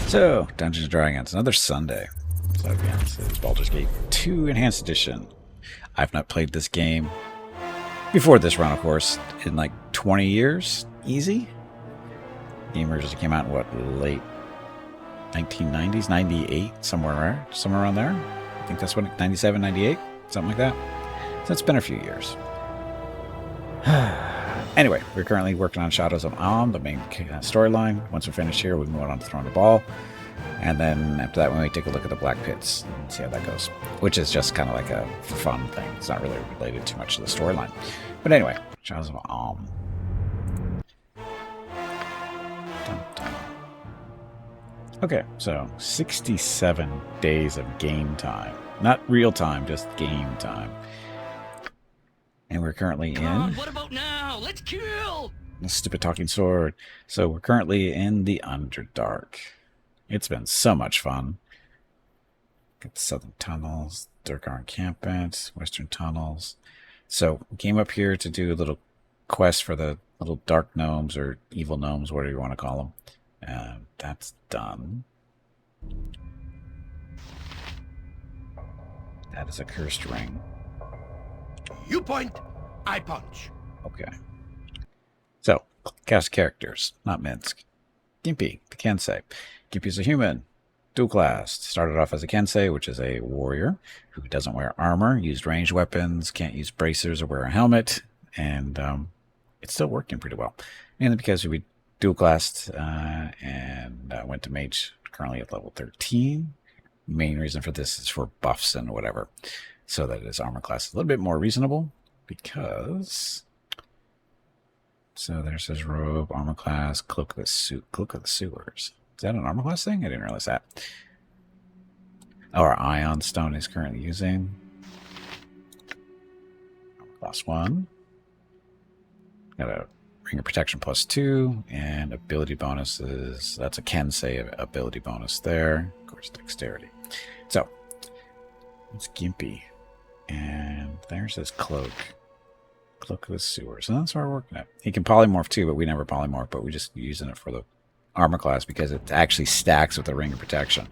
So, Dungeons & Dragons, another Sunday. So again, this is Baldur's Gate 2 Enhanced Edition. I've not played this game before this run, of course, in like 20 years. Easy. Game originally came out in what, late 1990s, 98, somewhere around there. I think that's what, 97, 98, something like that. So it's been a few years. Anyway, we're currently working on Shadows of Amn, the main storyline. Once we're finished here, we move on to Throne of Ball. And then after that, we may take a look at the Black Pits and see how that goes. Which is just kind of like a fun thing. It's not really related too much to the storyline. But anyway, Shadows of Amn. Dun, dun. Okay, so 67 days of game time. Not real time, just game time. And we're currently in... What about now? Let's kill! The stupid talking sword. So we're currently in the Underdark. It's been so much fun. Got the southern tunnels, Durgar encampment, western tunnels. So we came up here to do a little quest for the little dark gnomes or evil gnomes, whatever you want to call them. That's done. That is a cursed ring. You point, I punch. Okay. So, cast characters, not Minsk. Gimpy, the Kensai. Gimpy's a human, dual class. Started off as a Kensai, which is a warrior who doesn't wear armor, used ranged weapons, can't use bracers or wear a helmet, and it's still working pretty well. Mainly because we dual classed and went to mage, currently at level 13. Main reason for this is for buffs and whatever. So that his armor class is a little bit more reasonable because... So there's his robe, armor class, cloak of the sewers. Is that an armor class thing? I didn't realize that. Oh, our ion stone is currently using. Armor class 1. Got a ring of protection +2 and ability bonuses. That's a Kensei ability bonus there. Of course, dexterity. So, it's Gimpy. And there's his cloak. Cloak of the sewers. And that's what we're working at. He can polymorph too, but we never polymorph, but we're just using it for the armor class because it actually stacks with the ring of protection.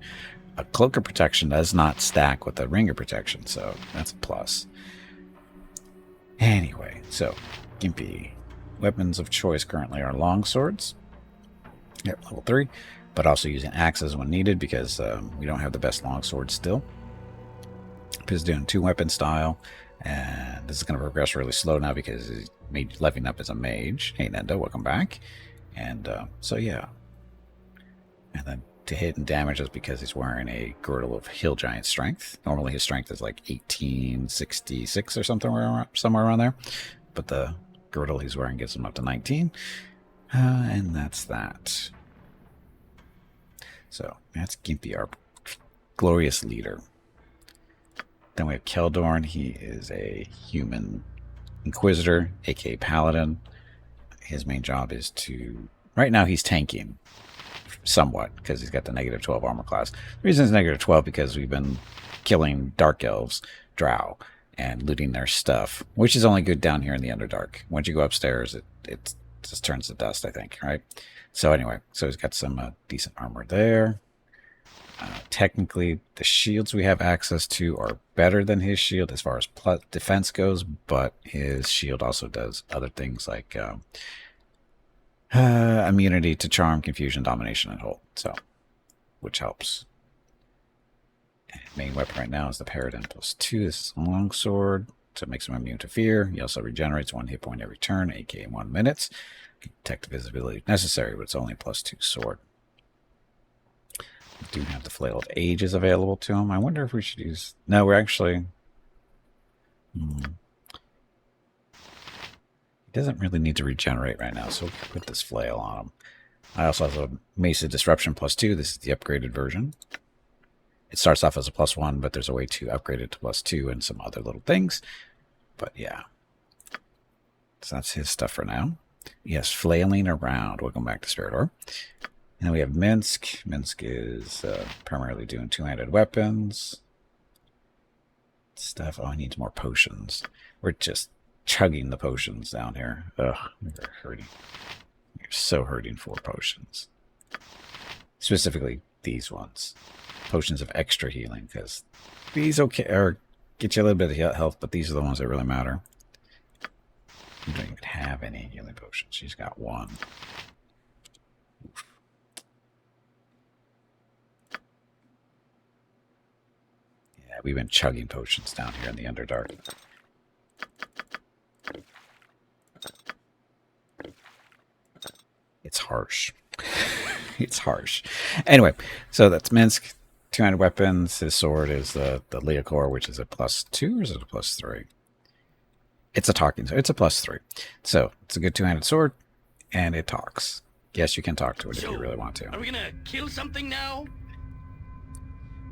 A cloak of protection does not stack with the ring of protection, so that's a plus. Anyway, so Gimpy. Weapons of choice currently are long swords. Yep, level 3. But also using axes when needed because we don't have the best long swords still. He's doing 2-weapon style, and this is going to progress really slow now because he's leveling up as a mage. Hey, Nendo, welcome back. And so, yeah. And then to hit and damage is because he's wearing a girdle of hill giant strength. Normally his strength is like 1866 or something, somewhere around there. But the girdle he's wearing gets him up to 19. And that's that. So, that's Gimpy, our glorious leader. Then we have Keldorn. He is a human inquisitor, aka paladin. His main job is to... Right now he's tanking somewhat because he's got the -12 armor class. The reason it's -12 because we've been killing dark elves, drow, and looting their stuff, which is only good down here in the Underdark. Once you go upstairs, it just turns to dust, I think, right? So anyway, so he's got some decent armor there. Technically, the shields we have access to are better than his shield as far as defense goes, but his shield also does other things like immunity to charm, confusion, domination, and hold, so which helps. And main weapon right now is the Paradin +2. This is a long sword, so it makes him immune to fear. He also regenerates 1 hit point every turn, aka 1 minute. Detect visibility if necessary, but it's only a +2 sword. We do have the Flail of Ages available to him. I wonder if we should use... No, we're actually... He doesn't really need to regenerate right now, so we'll put this Flail on him. I also have a Mace of Disruption +2. This is the upgraded version. It starts off as a +1, but there's a way to upgrade it to +2 and some other little things. But yeah. So that's his stuff for now. Yes, flailing around. Welcome back to Spiridor. And then we have Minsk. Minsk is primarily doing 2-handed weapons. Stuff. Oh, I need more potions. We're just chugging the potions down here. Ugh, we're hurting. You're so hurting for potions. Specifically these ones. Potions of extra healing, because these or get you a little bit of health, but these are the ones that really matter. You don't even have any healing potions. She's got one. Oof. Yeah, we've been chugging potions down here in the Underdark. It's harsh. It's harsh. Anyway, so that's Minsk. 200 weapons. His sword is the Leocor, which is a +2, or is it a +3? It's a talking sword. It's a +3. So it's a good 2-handed sword, and it talks. Yes, you can talk to it if you really want to. Are we gonna kill something now?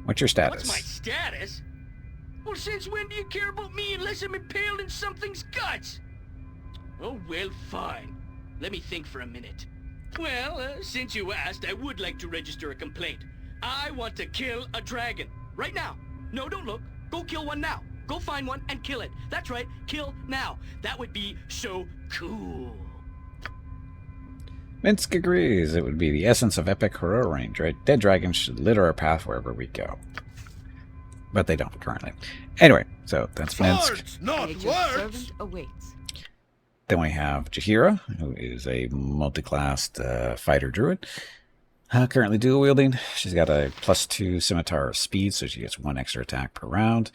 What's your status? What's my status? Well, since when do you care about me unless I'm impaled in something's guts? Oh, well, fine. Let me think for a minute. Well, since you asked, I would like to register a complaint. I want to kill a dragon. Right now. No, don't look. Go kill one now. Go find one and kill it. That's right. Kill now. That would be so cool. Minsk agrees. It would be the essence of epic hero range, right? Dead dragons should litter our path wherever we go. But they don't currently. Anyway, so that's Minsk. Not words! Servant awaits. Then we have Jahira, who is a multi-classed fighter druid. Currently dual wielding. She's got a +2 scimitar of speed, so she gets 1 extra attack per round.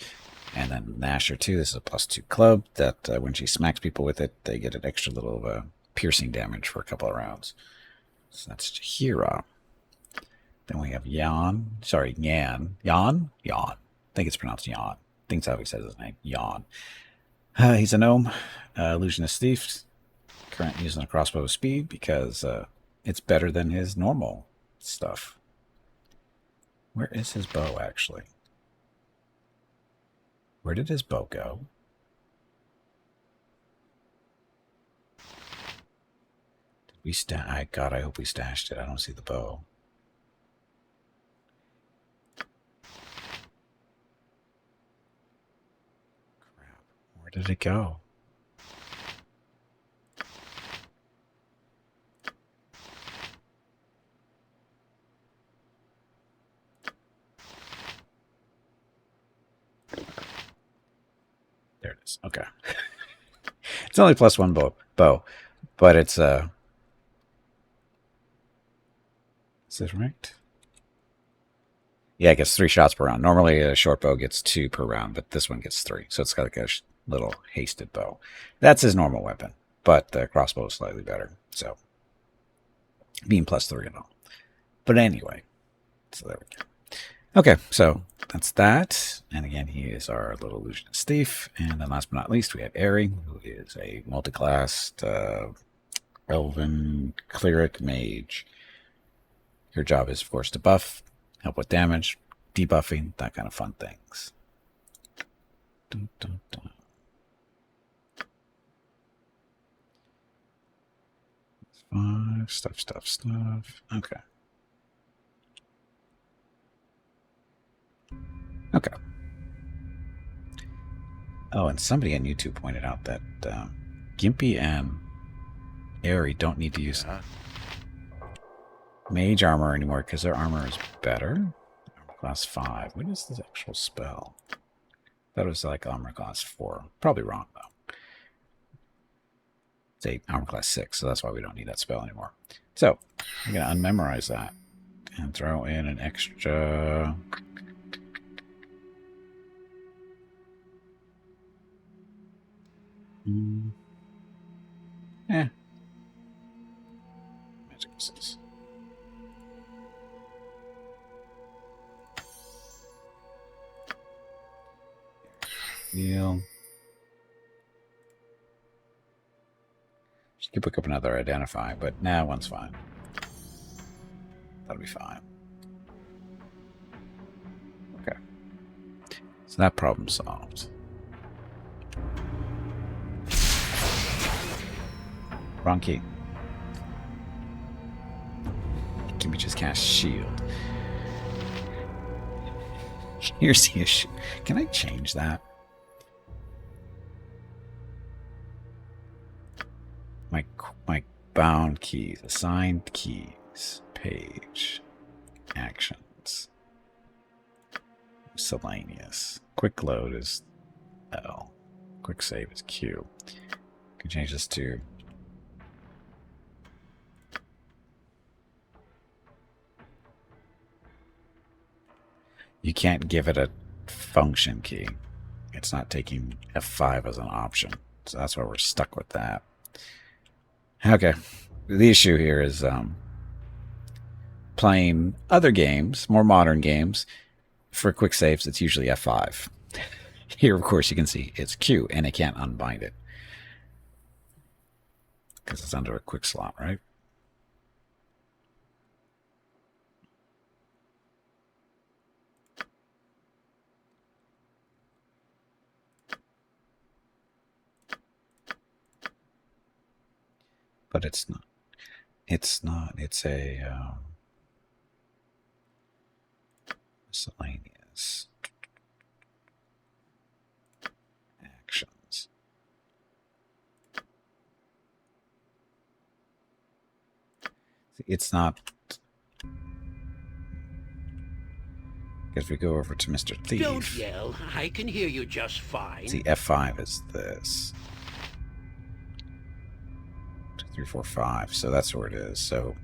And then Nasher 2, this is a +2 club that when she smacks people with it, they get an extra little piercing damage for a couple of rounds. So that's Jahira. Then we have Yan. Yan? I think it's pronounced Yan. I think that's how he says his name. Yan. He's a gnome, illusionist thief. Currently using a crossbow of speed because it's better than his normal stuff. Where is his bow, actually? Where did his bow go? Did we God, I hope we stashed it. I don't see the bow. Crap. Where did it go? There it is. Okay. It's only +1 bow, but it's is this right? Yeah, it gets 3 shots per round. Normally a short bow gets 2 per round, but this one gets 3. So it's got like a little hasted bow. That's his normal weapon, but the crossbow is slightly better. So being +3 and all. But anyway, so there we go. Okay, so that's that. And again, he is our little illusionist thief. And then last but not least, we have Eri, who is a multi-classed elven cleric mage. Her job is, of course, to buff, help with damage, debuffing, that kind of fun things. Dun, dun, dun. Stuff. Okay. Okay. Oh, and somebody on YouTube pointed out that Gimpy and Eri don't need to use mage armor anymore because their armor is better. Armor class 5. What is this actual spell? That was like armor class 4. Probably wrong, though. It's armor class 6, so that's why we don't need that spell anymore. So, I'm going to unmemorize that and throw in an extra... Magic missiles. Heal. She could pick up another identify, but nah, one's fine. That'll be fine. Okay. So that problem solved. Wrong key. Can we just cast shield? Here's the issue. Can I change that? My bound keys, assigned keys, page, actions. Miscellaneous. Quick load is L. Quick save is Q. Can change this to you can't give it a function key. It's not taking F5 as an option. So that's why we're stuck with that. Okay. The issue here is playing other games, more modern games, for quick saves, it's usually F5. Here, of course, you can see it's Q, and it can't unbind it. Because it's under a quick slot, right? But it's not. It's not. It's a miscellaneous actions. It's not. If we go over to Mr. Thief. Don't yell. I can hear you just fine. See, F5 is this. 2, 3, 4, 5. So that's where it is. So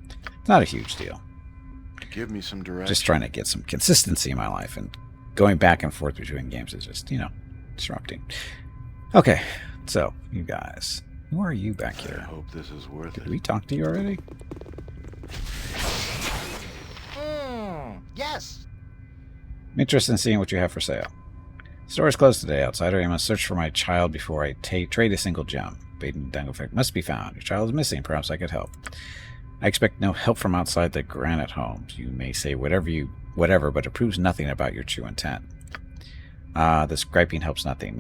it's not a huge deal. Give me some direction. Just trying to get some consistency in my life, and going back and forth between games is just, disrupting. Okay, so you guys, who are you back I here? hope this is worth Did it. we talk to you already? Yes. I'm interested in seeing what you have for sale. The store is closed today, outsider. I must search for my child before I trade a single gem. Baden Danglefect must be found. Your child is missing. Perhaps I could help. I expect no help from outside the granite homes. You may say whatever, but it proves nothing about your true intent. This griping helps nothing.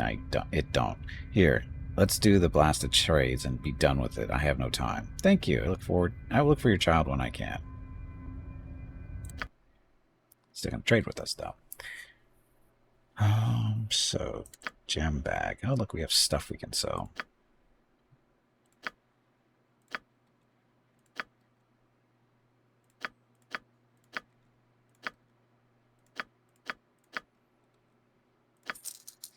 It don't. Here, let's do the blasted trades and be done with it. I have no time. Thank you. I will look for your child when I can. Still gonna trade with us though. So gem bag. Oh look, we have stuff we can sell.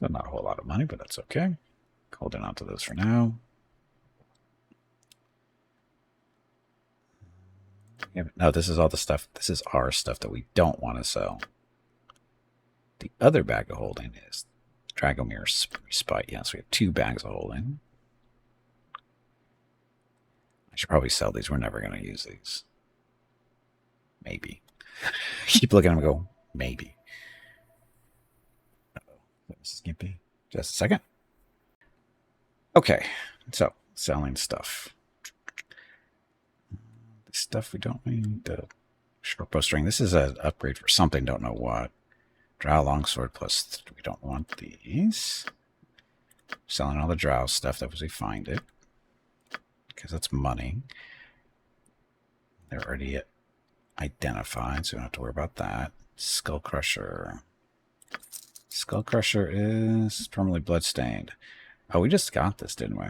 So not a whole lot of money, but that's okay. Holding on to those for now. No, this is all the stuff. This is our stuff that we don't want to sell. The other bag of holding is Dragomir Respite. Yes, we have 2 bags of holding. I should probably sell these. We're never going to use these. Maybe. Keep looking at them and go, maybe. This is Gimpy. Just a second. Okay, so selling stuff. The stuff we don't need. The short bowstring. This is an upgrade for something. Don't know what. Drow longsword plus. We don't want these. Selling all the drow stuff that was we find it. Because it's money. They're already identified, so we don't have to worry about that. Skull Crusher. Skull Crusher is permanently bloodstained. Oh, we just got this, didn't we?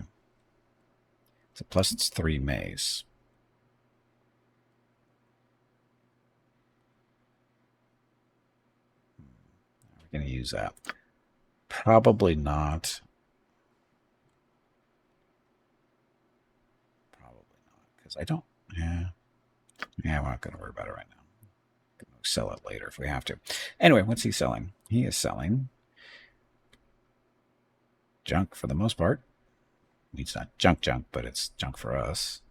It's a +3 maze. We're going to use that. Probably not. Probably not, because I don't. Yeah, we're not going to worry about it right now. Sell it later if we have to. Anyway, what's he selling? He is selling junk for the most part. It's not junk, but it's junk for us.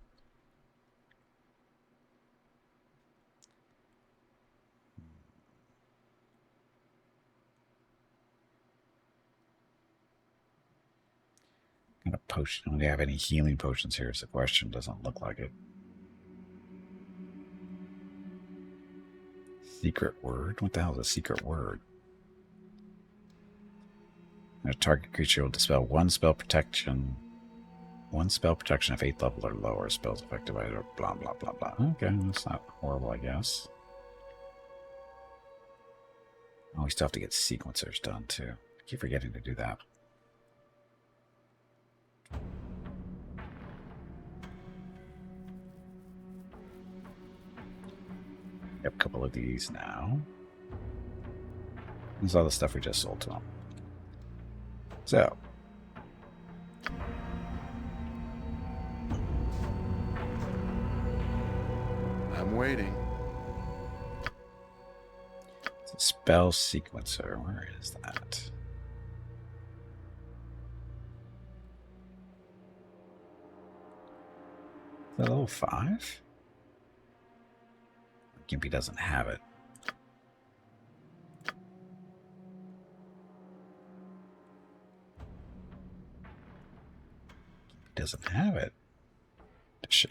Kind of potion. Do we have any healing potions here? Is the question. Doesn't look like it. Secret word? What the hell is a secret word? A target creature will dispel one spell protection. One spell protection if 8th level or lower. Spells effective by blah blah blah blah. Okay, that's not horrible, I guess. Oh, we still have to get sequencers done too. I keep forgetting to do that. We have a couple of these now. This is all the stuff we just sold to him. So. I'm waiting. It's a spell sequencer. Where is that? Is that level 5? Gimpy doesn't have it. Gimpy doesn't have it. Does she?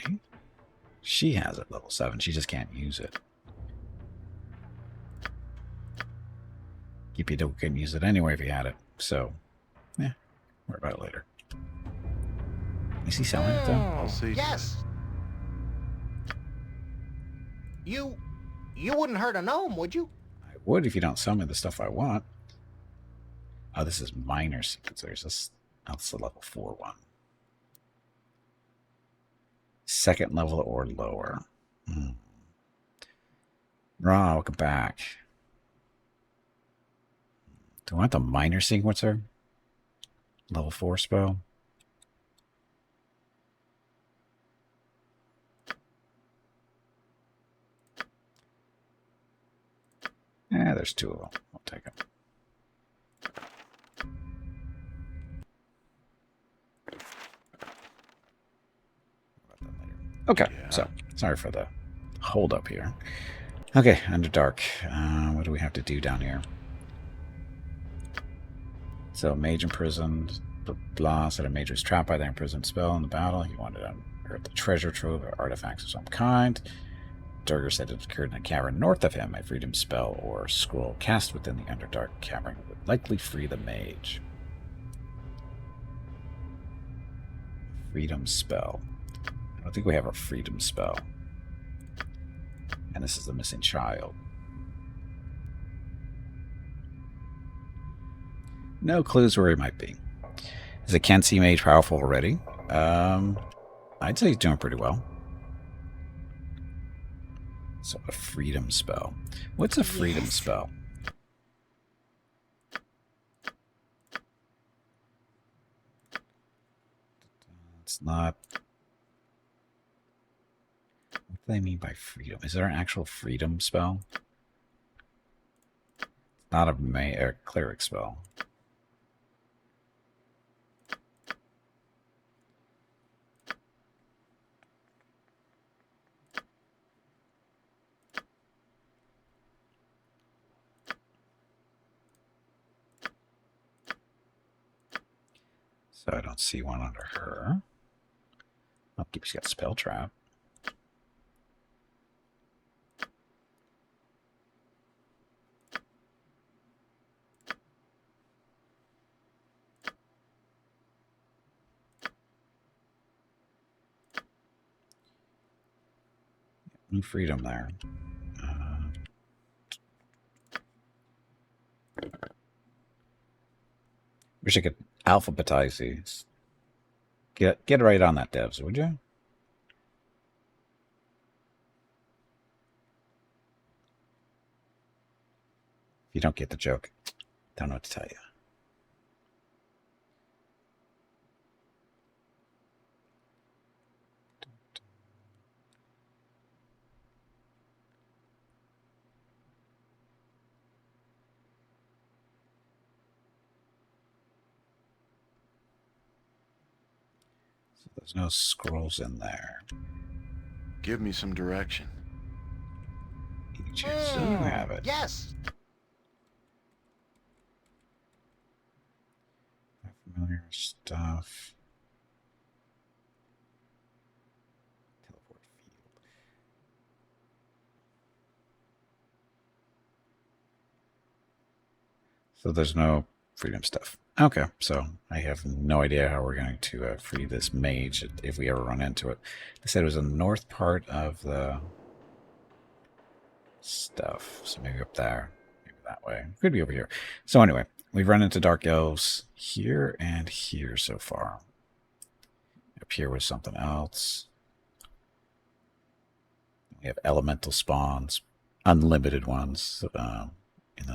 She has it level 7. She just can't use it. Gimpy couldn't use it anyway if he had it. So, yeah, worry about it later. Is he selling it though? I'll see. Yes. You wouldn't hurt a gnome, would you? I would if you don't sell me the stuff I want. Oh, this is minor sequencers. That's the level 4 one. Second level or lower. Raw, welcome back. Do I want the minor sequencer? Level 4 spell? Yeah, there's 2 of them. I'll take them. Okay, yeah. So sorry for the hold up here. Okay, Underdark. What do we have to do down here? So, mage imprisoned. Blah, said a mage was trapped by their imprisoned spell in the battle. He wanted to unearth the treasure trove or artifacts of some kind. Durger said it occurred in a cavern north of him. A freedom spell or scroll cast within the Underdark cavern would likely free the mage. Freedom spell. I don't think we have a freedom spell. And this is the missing child. No clues where he might be. Is a Kensai-Mage powerful already? I'd say he's doing pretty well. So a freedom spell. What's a freedom spell? It's not... What do they mean by freedom? Is there an actual freedom spell? It's not a cleric spell. So I don't see one under her. Oh, she's got spell trap. No freedom there. Wish I could alphabetize these. Get right on that, devs, would you? If you don't get the joke, don't know what to tell you. There's no scrolls in there. Give me some direction. Any chance you have it? Yes. Familiar stuff. Teleport field. So there's no freedom stuff. Okay, so I have no idea how we're going to free this mage if we ever run into it. They said it was in the north part of the stuff, so maybe up there, maybe that way. Could be over here. So anyway, we've run into dark elves here and here so far. Up here was something else. We have elemental spawns, unlimited ones. in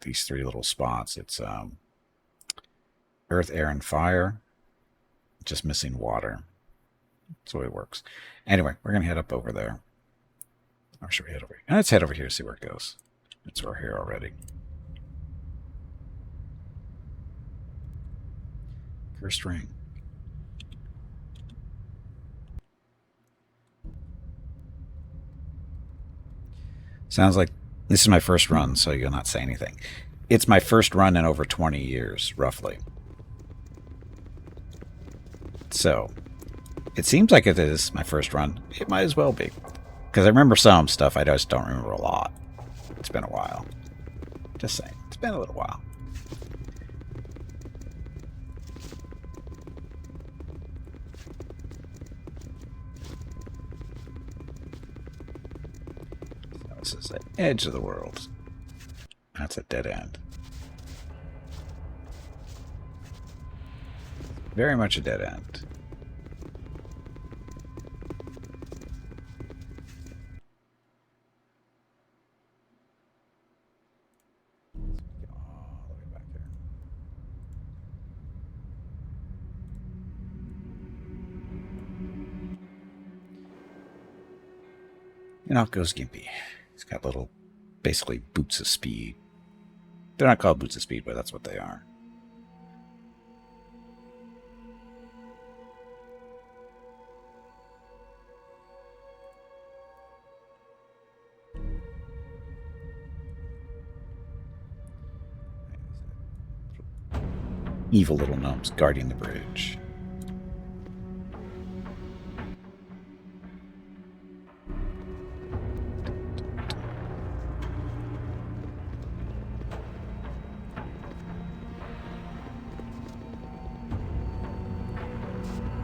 these three little spots. It's earth, air, and fire. Just missing water. That's the way it works. Anyway, we're gonna head up over there. Or should we head over here? Let's head over here, see where it goes. We're here already. Cursed ring. Sounds like this is my first run, so you'll not say anything. It's my first run in over 20 years, roughly. So, it seems like it is my first run. It might as well be. Because I remember some stuff, I just don't remember a lot. It's been a while. Just saying. It's been a little while. This is the edge of the world. That's a dead end. Very much a dead end. Let's get all the way back there. And off goes Gimpy. He's got little, basically, boots of speed. They're not called boots of speed, but that's what they are. Evil little gnomes guarding the bridge.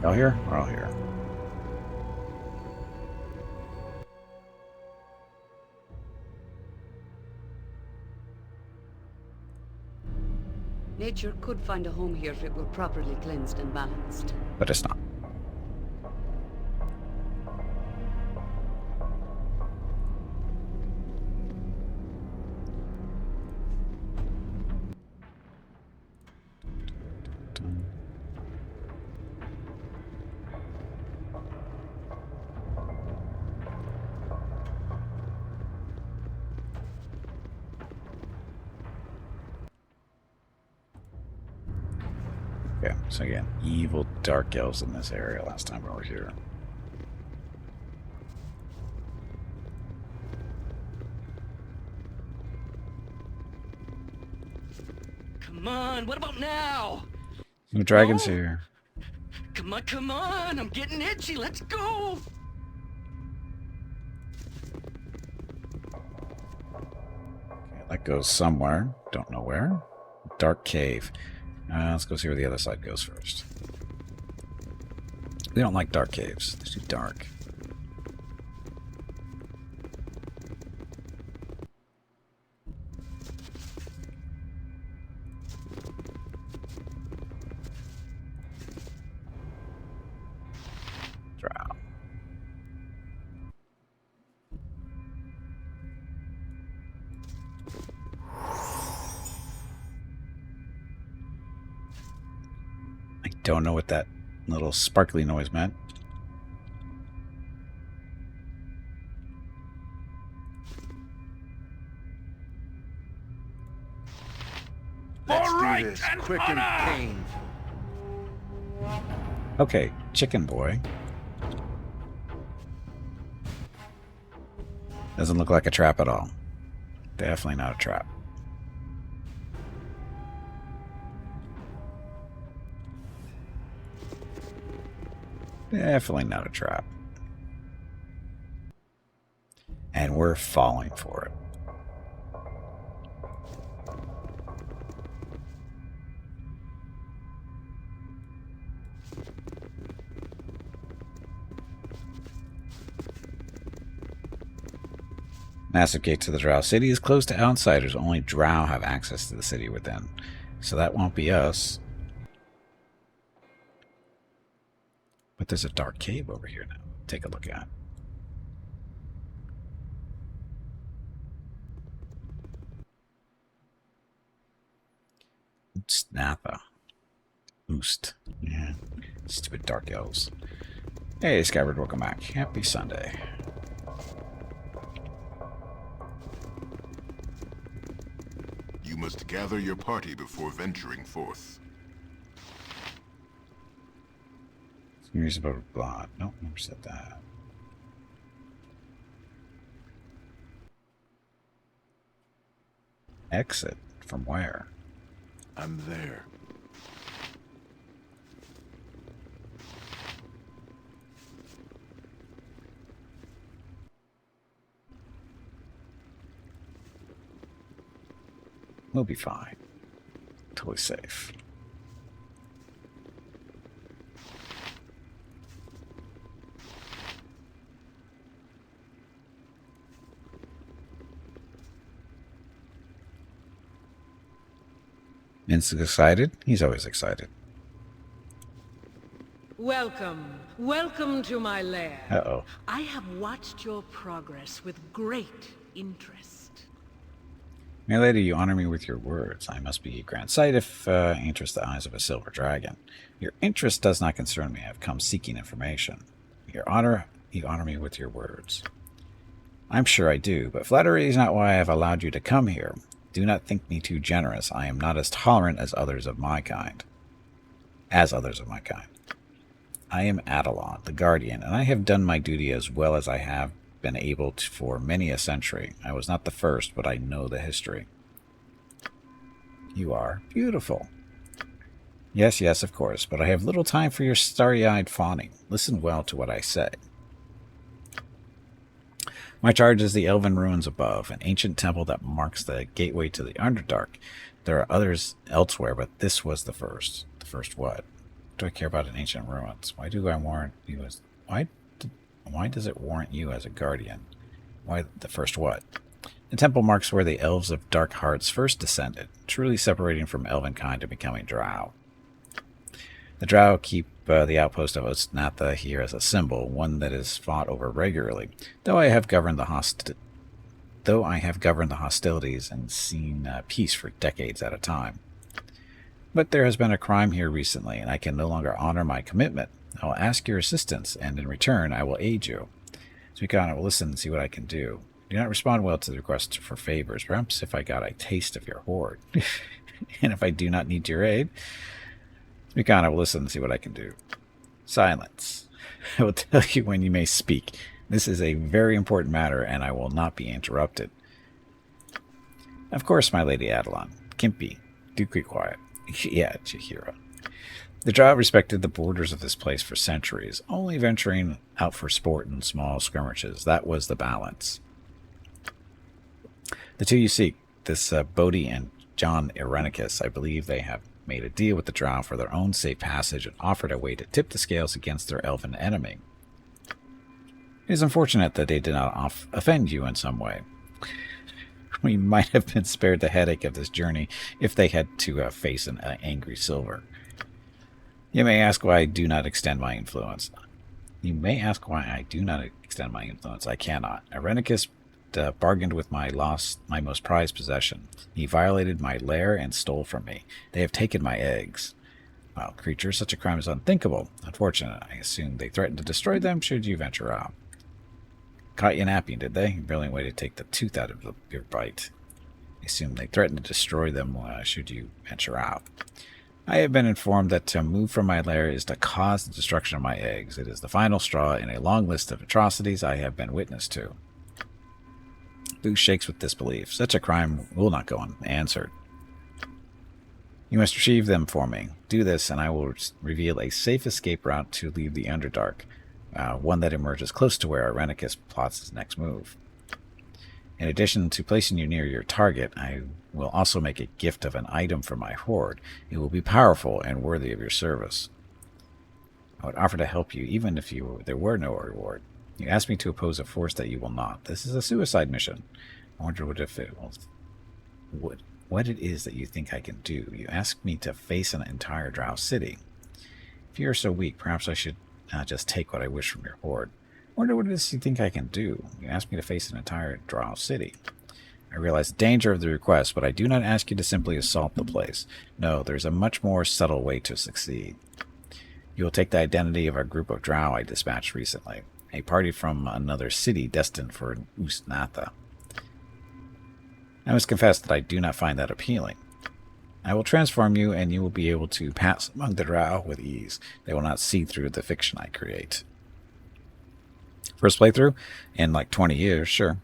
Y'all here? We're all here. Nature could find a home here if it were properly cleansed and balanced. But it's not. Okay, so again, evil dark elves in this area last time we were here. Come on, what about now? No dragons No? here. Come on, I'm getting itchy, let's go! Okay, that goes somewhere. Don't know where. Dark cave. Let's go see where the other side goes first. We don't like dark caves. They're too dark. Drow. I don't know what that little sparkly noise meant. Let's All right, do this and quick and honor! painful. Okay, chicken boy. Doesn't look like a trap at all. Definitely not a trap. Definitely not a trap. And we're falling for it. Massive gate to the Drow city is closed to outsiders. Only Drow have access to the city within. So that won't be us. But there's a dark cave over here now. Take a look at. Snappa. Oost. Yeah. Stupid dark elves. Hey, Scabbard, welcome back. Happy Sunday. You must gather your party before venturing forth. News about blood. Nope, never said that. Exit? From where? I'm there. We'll be fine. Totally safe. Vince is excited. He's always excited. Welcome. Welcome to my lair. Uh-oh. I have watched your progress with great interest. My lady, you honor me with your words. I must be grand sight if interest the eyes of a silver dragon. Your interest does not concern me. I have come seeking information. Your honor, you honor me with your words. I'm sure I do, but flattery is not why I have allowed you to come here. Do not think me too generous. I am not as tolerant as others of my kind. I am Adelon, the Guardian, and I have done my duty as well as I have been able to for many a century. I was not the first, but I know the history. You are beautiful. Yes, yes, of course, but I have little time for your starry-eyed fawning. Listen well to what I say. My charge is the elven ruins above, an ancient temple that marks the gateway to the Underdark. There are others elsewhere, but this was the first. The first what? Do I care about an ancient ruins? Why do I warrant you as... Why does it warrant you as a guardian? Why the first what? The temple marks where the elves of Dark Hearts first descended, truly separating from elvenkind and becoming drow. The drow keep the outpost of Ostnatha here as a symbol, one that is fought over regularly, though I have governed the hostilities and seen peace for decades at a time. But there has been a crime here recently, and I can no longer honor my commitment. I will ask your assistance, and in return, I will aid you. Speak on, I will listen and see what I can do. Do not respond well to the request for favors. Perhaps if I got a taste of your hoard. And if I do not need your aid, speak on, I will listen and see what I can do. Silence. I will tell you when you may speak. This is a very important matter, and I will not be interrupted. Of course, my lady Adelon. Gimpy, do keep quiet. Yeah, Chihira. The drow respected the borders of this place for centuries, only venturing out for sport in small skirmishes. That was the balance. The two you seek, this Bodhi and John Irenicus, I believe they have made a deal with the drow for their own safe passage and offered a way to tip the scales against their elven enemy. It is unfortunate that they did not offend you in some way. We might have been spared the headache of this journey if they had to face an angry silver. You may ask why I do not extend my influence. I cannot. Irenicus bargained with my most prized possession. He violated my lair and stole from me. They have taken my eggs. Wild creature, such a crime is unthinkable. Unfortunate. I assume they threatened to destroy them should you venture out. Caught you napping, did they? Brilliant way to take the tooth out of your bite. I assume they threatened to destroy them should you venture out. I have been informed that to move from my lair is to cause the destruction of my eggs. It is the final straw in a long list of atrocities I have been witness to. Boo shakes with disbelief. Such a crime will not go unanswered. You must retrieve them for me. Do this, and I will reveal a safe escape route to leave the Underdark, one that emerges close to where Irenicus plots his next move. In addition to placing you near your target, I will also make a gift of an item from my hoard. It will be powerful and worthy of your service. I would offer to help you even if there were no reward. You asked me to oppose a force that you will not. This is a suicide mission. I wonder what it is that you think I can do. You asked me to face an entire drow city. If you are so weak, perhaps I should just take what I wish from your hoard. I wonder what it is you think I can do. You asked me to face an entire drow city. I realize the danger of the request, but I do not ask you to simply assault the place. No, there's a much more subtle way to succeed. You will take the identity of a group of drow I dispatched recently, a party from another city destined for Usnatha. I must confess that I do not find that appealing. I will transform you, and you will be able to pass among the drow with ease. They will not see through the fiction I create. First playthrough? In like 20 years, sure.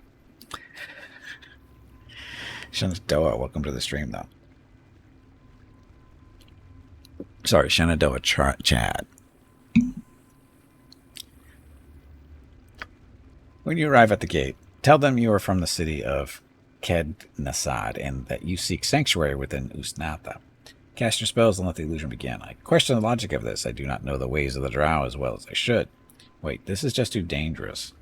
Shenandoah, welcome to the stream, though. Sorry, Shenandoah chat. When you arrive at the gate, tell them you are from the city of Ked-Nasad and that you seek sanctuary within Usnatha. Cast your spells and let the illusion begin. I question the logic of this. I do not know the ways of the drow as well as I should. Wait, this is just too dangerous.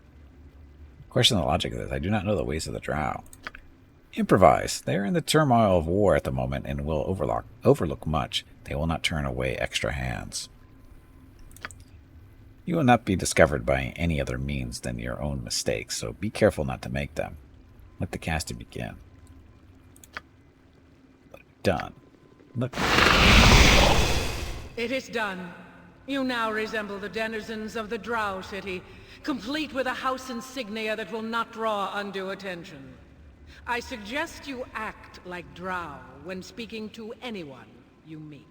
Question the logic of this. I do not know the ways of the drow. Improvise. They are in the turmoil of war at the moment and will overlook much. They will not turn away extra hands. You will not be discovered by any other means than your own mistakes, so be careful not to make them. Let the casting begin. Let it be done. It is done. You now resemble the denizens of the Drow City, complete with a house insignia that will not draw undue attention. I suggest you act like Drow when speaking to anyone you meet.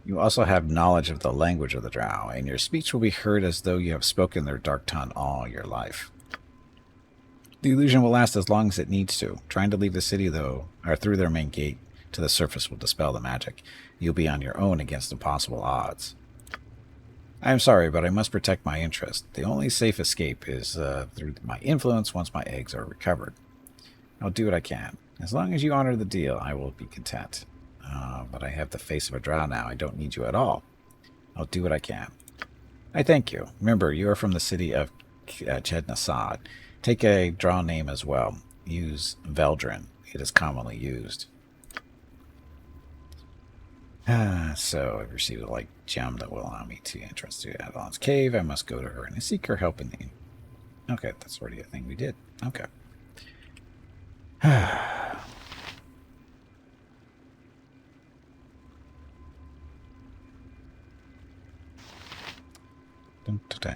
You also have knowledge of the language of the drow, and your speech will be heard as though you have spoken their dark tongue all your life. The illusion will last as long as it needs to. Trying to leave the city, though, or through their main gate to the surface will dispel the magic. You'll be on your own against impossible odds. I am sorry, but I must protect my interest. The only safe escape is through my influence once my eggs are recovered. I'll do what I can. As long as you honor the deal, I will be content. But I have the face of a drow now. I don't need you at all. I'll do what I can. I thank you. Remember, you are from the city of Ked-Nasad. Take a drow name as well. Use Veldrin. It is commonly used. So I've received a light gem that will allow me to enter into Avalon's cave. I must go to her and seek her help in the... Okay, that's already a thing we did. Okay.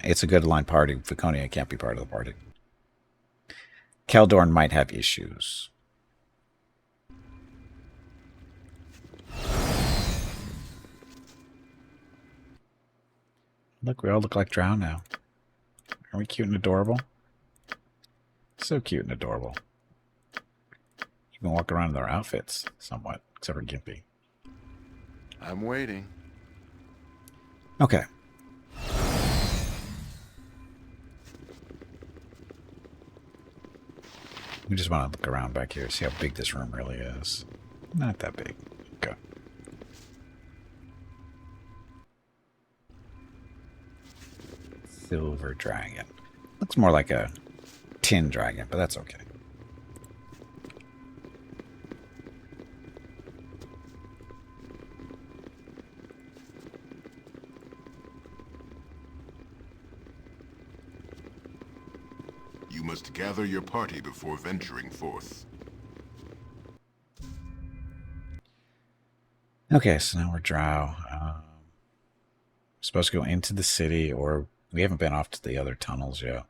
It's a good aligned party. Viconia can't be part of the party. Keldorn might have issues. Look, we all look like drow now. Are we cute and adorable? So cute and adorable. You can walk around in their outfits somewhat, except for Gimpy. I'm waiting. Okay. We just want to look around back here, see how big this room really is. Not that big. Okay. Silver dragon. Looks more like a tin dragon, but that's okay. You must gather your party before venturing forth. Okay, so now we're drow. We're supposed to go into the city, or we haven't been off to the other tunnels yet.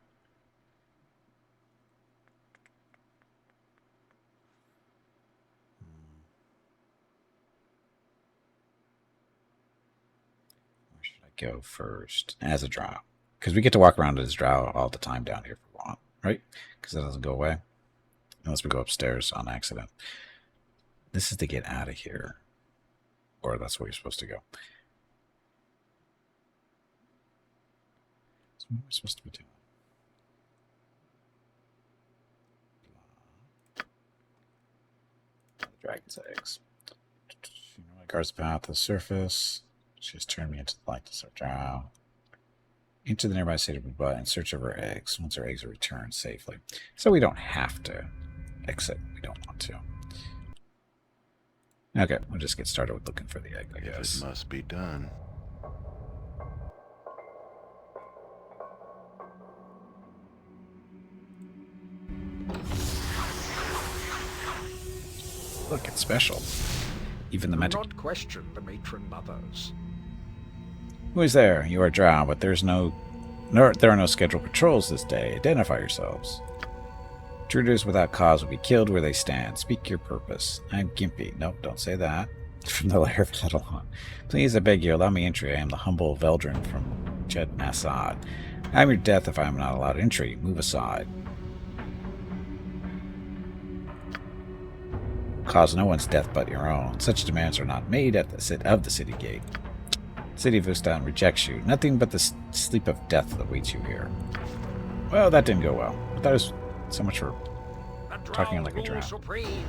Where should I go first? As a drow. Because we get to walk around as drow all the time down here if we want, right? Because that doesn't go away. Unless we go upstairs on accident. This is to get out of here. Or that's where you're supposed to go. So what are we supposed to be doing? The dragon's eggs. You know, guards the path to the surface. She has turned me into the likeness of drow. Into the nearby city of Butt in search of her eggs. Once her eggs are returned safely. So we don't have to exit. We don't want to. Okay, we'll just get started with looking for the egg, I guess. It must be done. Look, it's special. Even the Do magic. not question the matron mothers. Who is there? You are drow, but there are no scheduled patrols this day. Identify yourselves. Intruders without cause will be killed where they stand. Speak your purpose. I'm Gimpy. Nope, don't say that. From the lair of Catalan. Please, I beg you, allow me entry. I am the humble Veldrin from Jed Nassad. I am your death if I am not allowed entry. Move aside. Cause no one's death but your own. Such demands are not made at the city gate. City of Ustan rejects you. Nothing but the sleep of death awaits you here. Well, that didn't go well. But that is so much for talking like a drow. Supreme.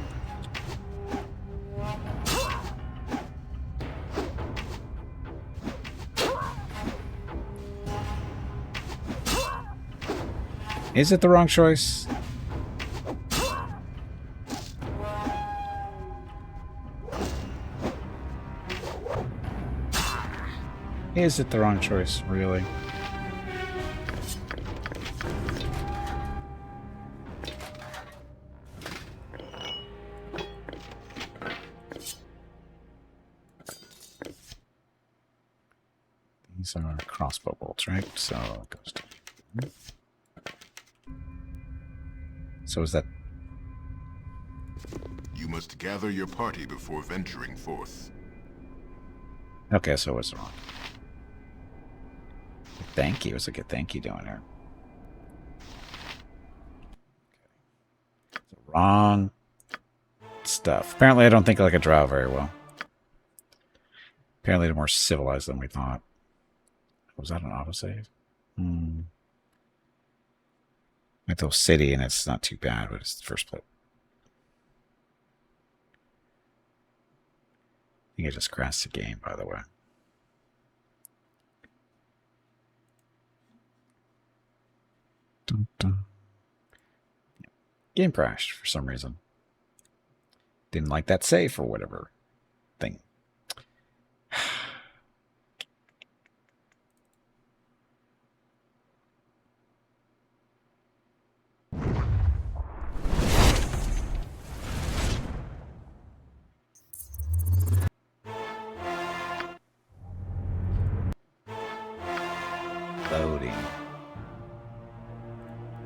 Is it the wrong choice? Is it the wrong choice, really? These are crossbow bolts, right? So it goes to... So is that... You must gather your party before venturing forth. Okay, so it's wrong. Thank you. What's like a thank you doing here? Okay. Wrong stuff. Apparently I don't think like a drow very well. Apparently they're more civilized than we thought. Was that an autosave? Mythos City, and it's not too bad, but it's the first place. I think I just crashed the game, by the way. Dun, dun. Game crashed for some reason. Didn't like that save or whatever thing. Loading.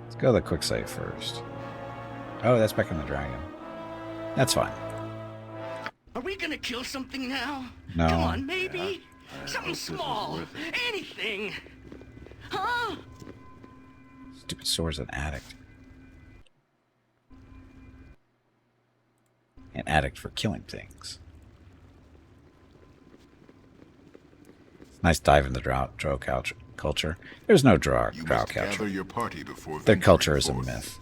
Let's go to the quick save first. Oh, that's back in the dragon. That's fine. Are we gonna kill something now? No. Come on, maybe. Something small. Anything. Huh? Stupid sword's an addict. An addict for killing things. Nice dive into drow culture. There's no drow culture. Your party before Their culture is a forth.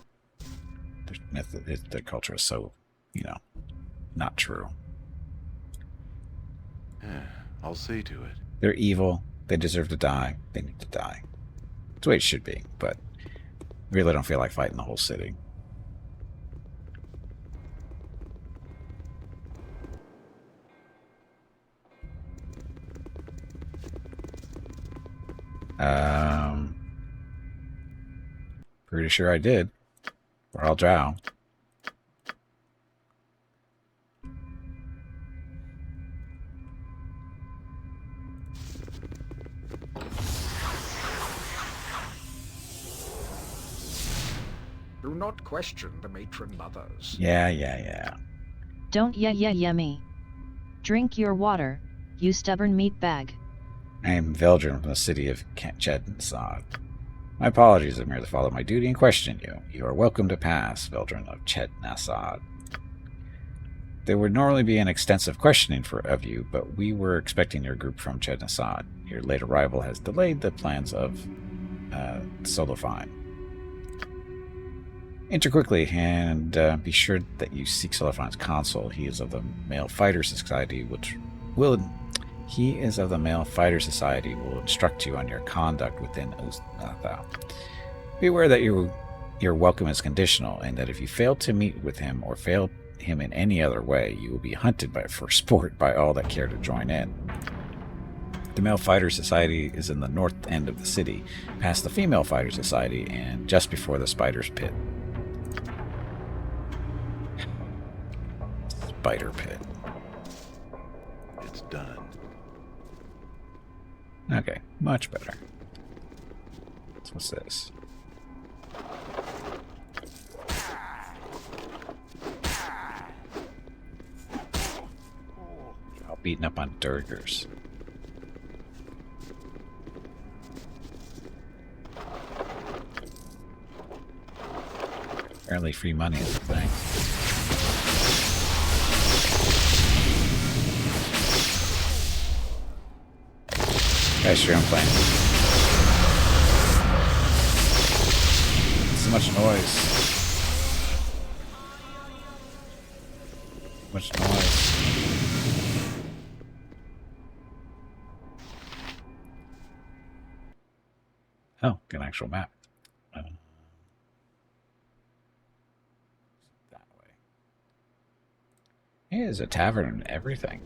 myth. Their culture is so, not true. I'll see to it. They're evil. They deserve to die. They need to die. It's the way it should be, but I really don't feel like fighting the whole city. Pretty sure I did. We're all drow. Do not question the matron mothers. Yeah. Don't me. Drink your water, you stubborn meat bag. I am Veldrin from the city of Ched-Nassad. My apologies, I'm here to follow my duty and question you. You are welcome to pass, Veldrin of Ched-Nassad. There would normally be an extensive questioning of you, but we were expecting your group from Ched-Nassad. Your late arrival has delayed the plans of Solofine. Enter quickly and be sure that you seek Solofine's consul. He is of the Male Fighter Society, will instruct you on your conduct within Uznathau. Be aware that your welcome is conditional, and that if you fail to meet with him or fail him in any other way, you will be hunted for sport by all that care to join in. The Male Fighter Society is in the north end of the city, past the Female Fighter Society, and just before the Spider's Pit. spider pit. It's done. Okay, much better. So what's this? All beaten up on Durgers. Apparently free money is a thing. Guys, sure I'm playing. So much noise. Much noise. Oh, get an actual map. That way. Hey, there's a tavern and everything.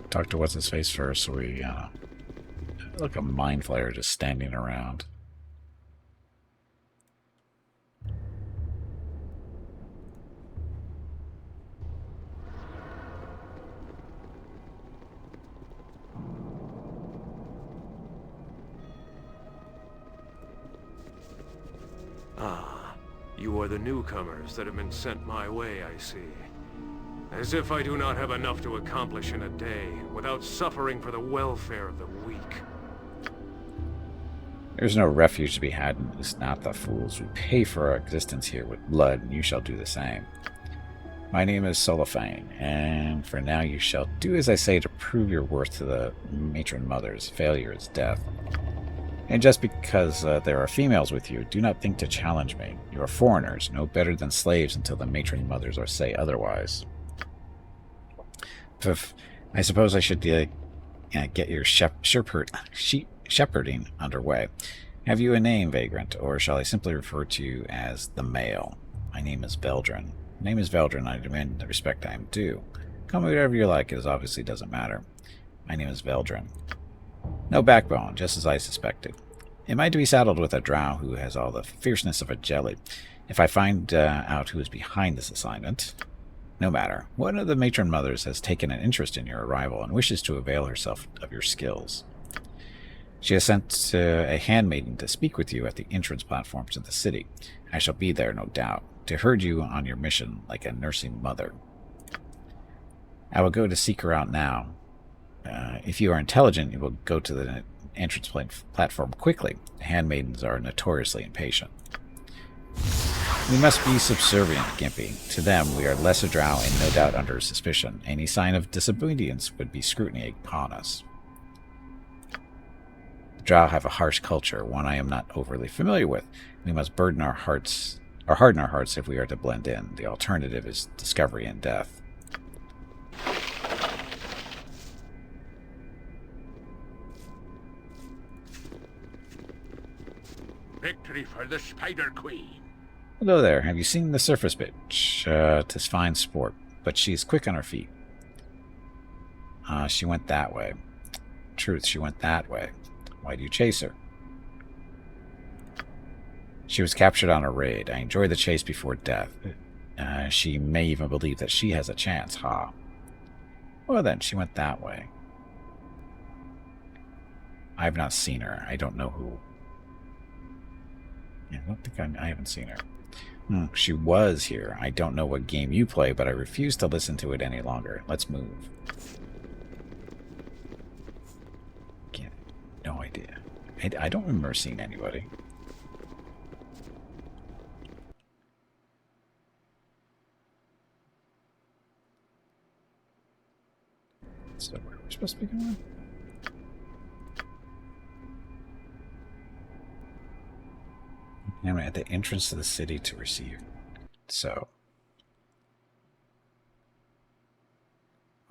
Talk to what's his face first, so we look a mind flayer just standing around. Ah, you are the newcomers that have been sent my way, I see. As if I do not have enough to accomplish in a day, without suffering for the welfare of the weak. There's no refuge to be had in this, not the fools. We pay for our existence here with blood, and you shall do the same. My name is Solifane, and for now you shall do as I say to prove your worth to the matron mothers. Failure is death. And just because there are females with you, do not think to challenge me. You are foreigners, no better than slaves until the matron mothers or say otherwise. I suppose I should get your shepherding underway. Have you a name, vagrant, or shall I simply refer to you as the male? My name is Veldrin. My name is Veldrin, I demand the respect I am due. Call me whatever you like, it obviously doesn't matter. My name is Veldrin. No backbone, just as I suspected. Am I to be saddled with a drow who has all the fierceness of a jelly? If I find out who is behind this assignment... No matter. One of the matron mothers has taken an interest in your arrival and wishes to avail herself of your skills. She has sent a handmaiden to speak with you at the entrance platform to the city. I shall be there, no doubt, to herd you on your mission like a nursing mother. I will go to seek her out now. If you are intelligent, you will go to the entrance platform quickly. Handmaidens are notoriously impatient. We must be subservient, Gimpy. To them, we are lesser drow and no doubt under suspicion. Any sign of disobedience would be scrutiny upon us. The drow have a harsh culture, one I am not overly familiar with. We must harden our hearts if we are to blend in. The alternative is discovery and death. Victory for the Spider Queen. Hello there. Have you seen the surface bitch? 'Tis fine sport, but she's quick on her feet. She went that way. Truth, she went that way. Why do you chase her? She was captured on a raid. I enjoy the chase before death. She may even believe that she has a chance, ha. Well then, she went that way. I have not seen her. I don't know who. Yeah, I don't think I haven't seen her. She was here. I don't know what game you play, but I refuse to listen to it any longer. Let's move. No idea. I don't remember seeing anybody. So where are we supposed to be going? I'm at the entrance to the city to receive. So,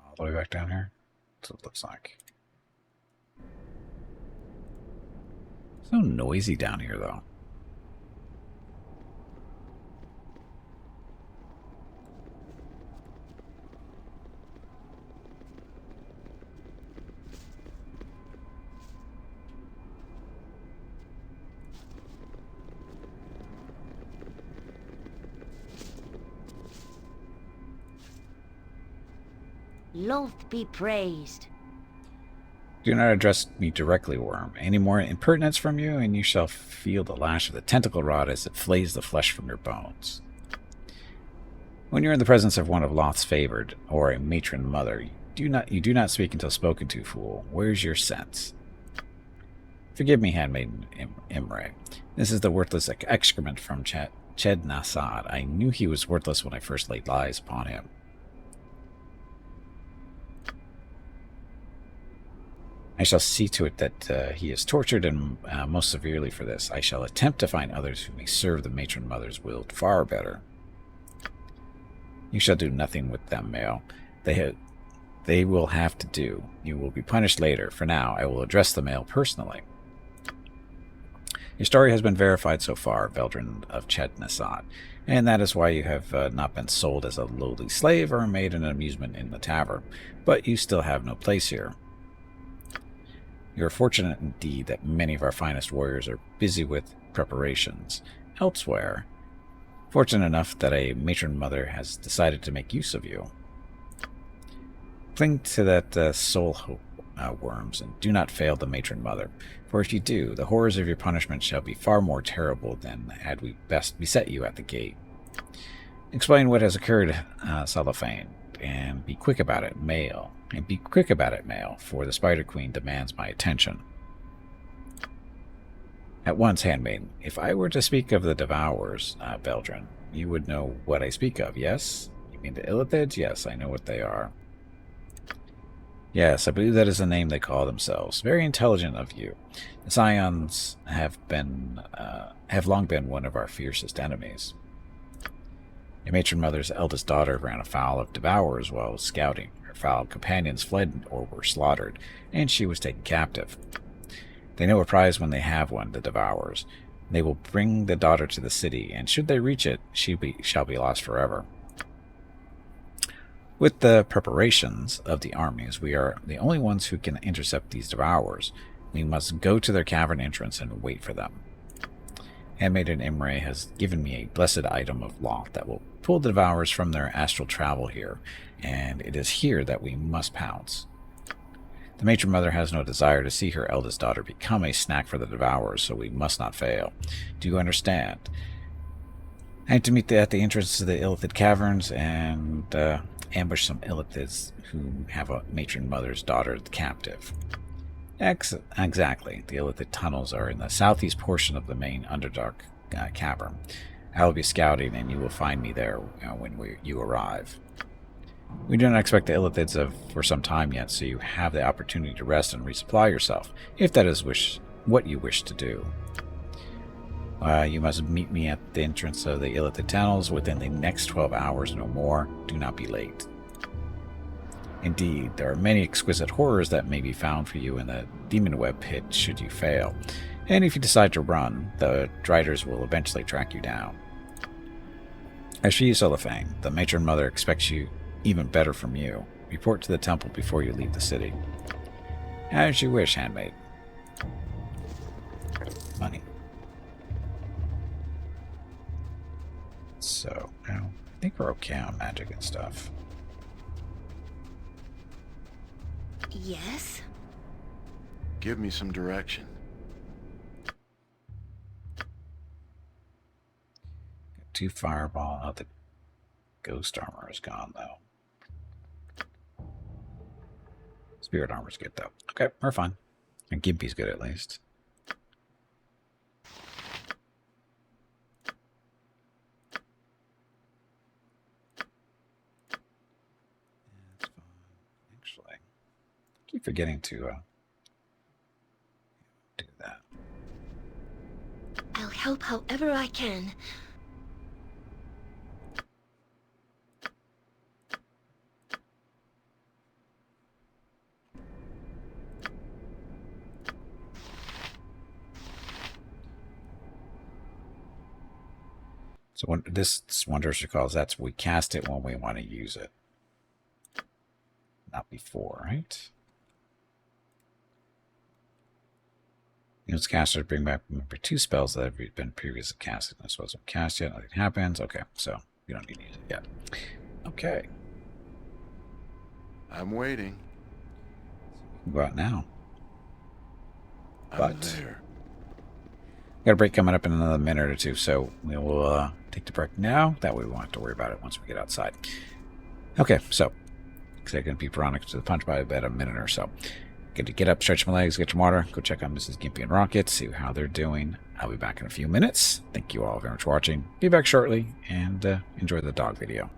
all the way back down here. That's what it looks like. So noisy down here, though. Loth be praised. Do not address me directly, Worm. Any more impertinence from you, and you shall feel the lash of the tentacle rod as it flays the flesh from your bones. When you're in the presence of one of Loth's favored, or a matron mother, you do not speak until spoken to, fool. Where's your sense? Forgive me, handmaiden Imre. This is the worthless excrement from Ched Nasad. I knew he was worthless when I first laid eyes upon him. I shall see to it that he is tortured and most severely for this. I shall attempt to find others who may serve the matron mother's will far better. You shall do nothing with them, Male. They will have to do. You will be punished later. For now, I will address the Male personally. Your story has been verified so far, Veldrin of Ched Nasad, and that is why you have not been sold as a lowly slave or made an amusement in the tavern, but you still have no place here. You are fortunate indeed that many of our finest warriors are busy with preparations elsewhere. Fortunate enough that a matron mother has decided to make use of you. Cling to that soul hope, Worms, and do not fail the matron mother, for if you do, the horrors of your punishment shall be far more terrible than had we best beset you at the gate. Explain what has occurred, Cellophane, and be quick about it, Male. And be quick about it, Male, for the Spider Queen demands my attention. At once, handmaiden, if I were to speak of the Devourers, Veldrin, you would know what I speak of, yes? You mean the Illithids? Yes, I know what they are. Yes, I believe that is the name they call themselves. Very intelligent of you. The Scions have long been one of our fiercest enemies. Your matron mother's eldest daughter ran afoul of Devourers while scouting. Her foul companions fled or were slaughtered, and she was taken captive. They know a prize when they have one, the Devourers. They will bring the daughter to the city, and should they reach it, she shall be lost forever. With the preparations of the armies, we are the only ones who can intercept these Devourers. We must go to their cavern entrance and wait for them. Handmaiden Imre has given me a blessed item of law that will pull the Devourers from their astral travel here, and it is here that we must pounce. The matron mother has no desire to see her eldest daughter become a snack for the Devourers, so we must not fail. Do you understand? I have to meet at the entrance to the Illithid caverns and ambush some Illithids who have a matron mother's daughter captive. Exactly. The Illithid tunnels are in the southeast portion of the main Underdark cavern. I will be scouting, and you will find me there when you arrive. We do not expect the Illithids for some time yet, so you have the opportunity to rest and resupply yourself, if that is what you wish to do. You must meet me at the entrance of the Illithid tunnels within the next 12 hours, no more. Do not be late. Indeed, there are many exquisite horrors that may be found for you in the demon web pit should you fail, and if you decide to run, the Driders will eventually track you down. As for you, Cellophane, the matron mother expects you even better from you. Report to the temple before you leave the city. As you wish, handmaid. Money. So, I think we're okay on magic and stuff. Yes? Give me some direction. Got 2 fireball. Oh, the ghost armor is gone, though. Spirit armor's good, though. Okay, we're fine. And Gimpy's good, at least. That's fine. Actually, I keep forgetting to do that. I'll help however I can. So when this Wondrous Recalls, that's we cast it when we want to use it. Not before, right? Use caster to bring back remember 2 spells that have been previously casted. This wasn't cast yet, nothing happens. Okay, so we don't need to use it yet. Okay. I'm waiting. Go out now. I'm there. Got a break coming up in another minute or two, so we'll take the break now. That way we won't have to worry about it once we get outside. Okay, so looks like I'm going to be Veronica to the punch by about a minute or so. Good to get up, stretch my legs, get your water, go check on Mrs. Gimpy and Rocket, see how they're doing. I'll be back in a few minutes. Thank you all very much for watching. Be back shortly, and enjoy the dog video.